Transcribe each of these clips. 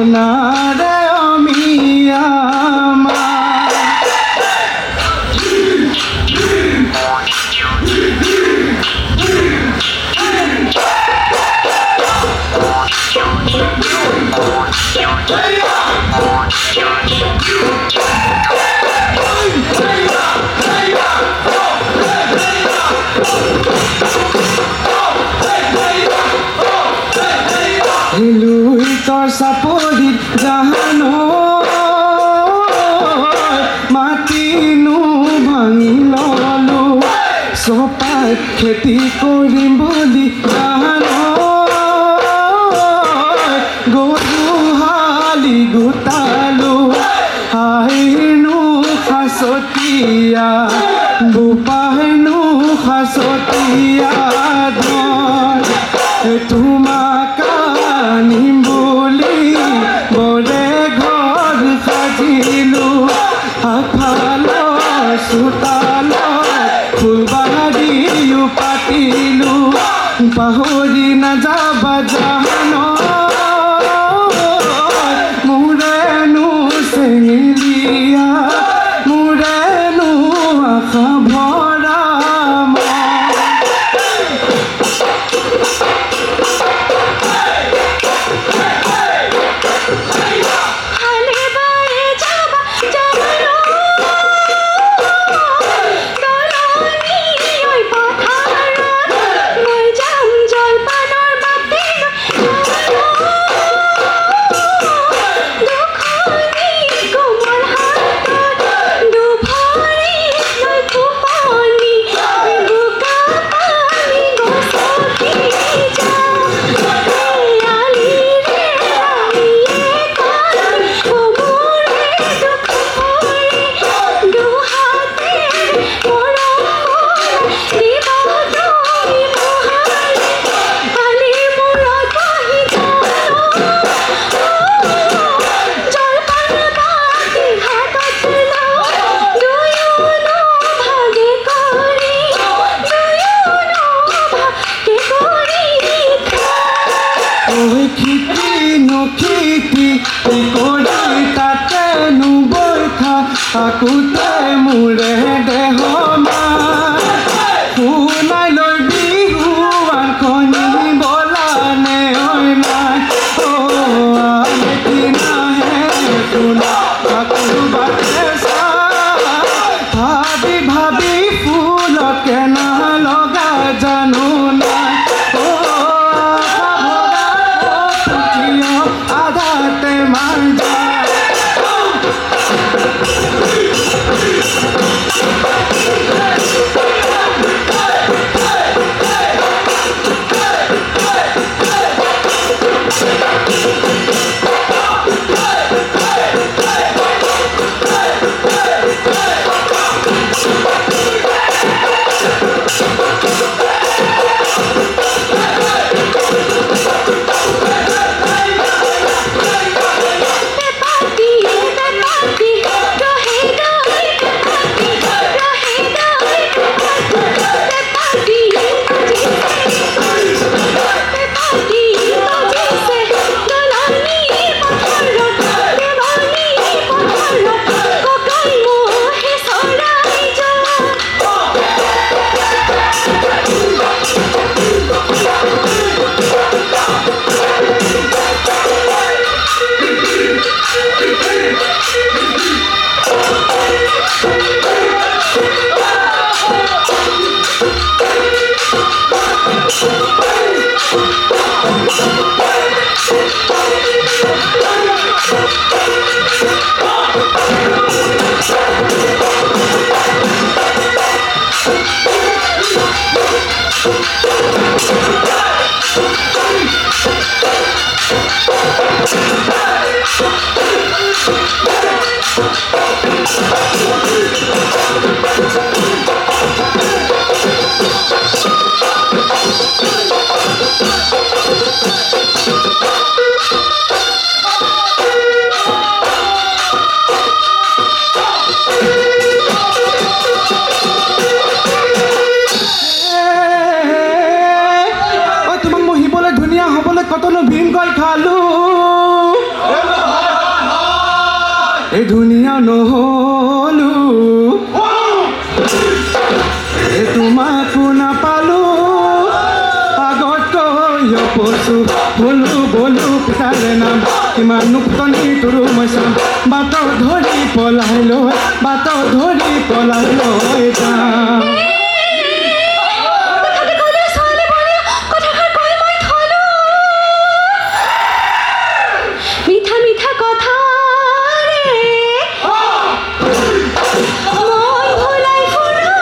না ৰে অমিয়া লুই তোৰ চাপৰিত জাহানো মাটিনো ভাঙি ললো চপাই খেতি কৰিম বুলি জাহানো গৰুহালি গোটালো আহিনো সাঁচতীয়া বোপাহেনো সাঁচতীয়া ধন তোমাক আনিম বুলি বৰে ঘৰ সাজিলো আগফালৰ চোতালত ফুলবাৰীও পাতিলো পাহৰি নাযাবা জানো মোৰেনো চেঙেলীয়া মোৰেনো আশা ভৰা আকোতে মোৰে দেহ শুনাই লৈ বিহুৱান খনি বলানে অইনাই নাহে শুনা আকৌ বাটে ভাবি ভাবি ফুলত কেনা লগা জানো নাই আধাতে মাৰ যায় কতনো ভীম কল খালো এই ধুনীয়া নহ'লো এই তোমাকো নাপালো আগতকৈ অপচু হলো বলো পিতাৰে নাম কিমান নুক্তনি তোৰো মই চাম বাটত ধৰি পলাই লৈ যাম মিঠা মিঠা কথা ৰে মন ভুলাই ফুৰো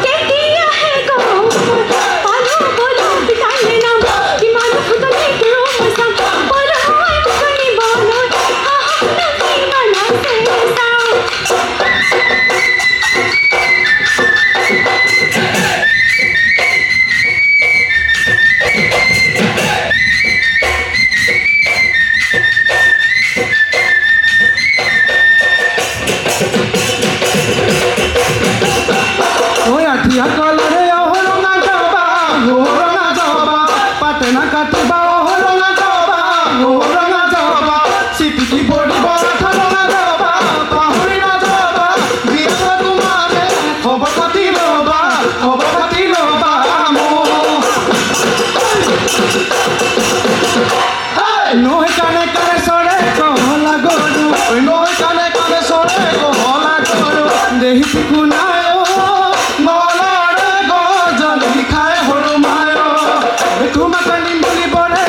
কেতিয়াহে কওঁ পালো বলো পিতাৰে নাম কিমান ফুটনি তোৰো মই চাম বলো মই ফুটনি বলো কিমান আছে চাম ওই আঠিয়া কলরে অহরঙা যাবা পাটনা কাটিবা অহরঙা যাবা সিটিকি পড়িব আঠারঙা যাবা পাহৰি নাযাবা বিয়া তোমাৰে খবৰ পাতি ল'বা নৈ কাণে কাণে চৰে কহলা গৰু নৈ কাণে কাণে চৰে কহলা গৰু দেহি পিকু নাই নলৰে গজলি খাই সৰু মায় তোমাক আনিম বুলি বৰে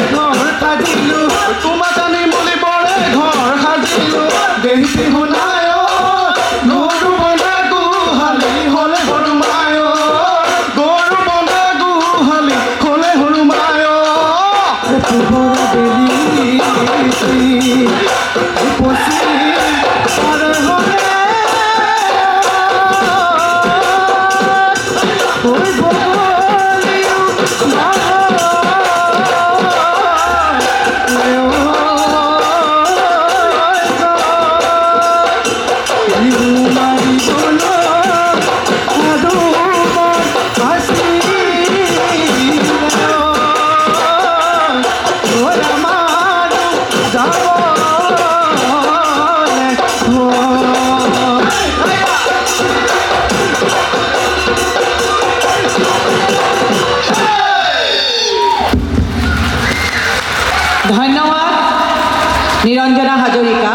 ঘৰ সাজিলো দেহি পিহু নাই গৰু বন্ধা গোহালি হ'লে সৰু মায় পোহৰ বেলি পচি পাৰ হ'লে ঐ বগলীও ধন্যবাদ নিৰঞ্জনা হাজৰিকা।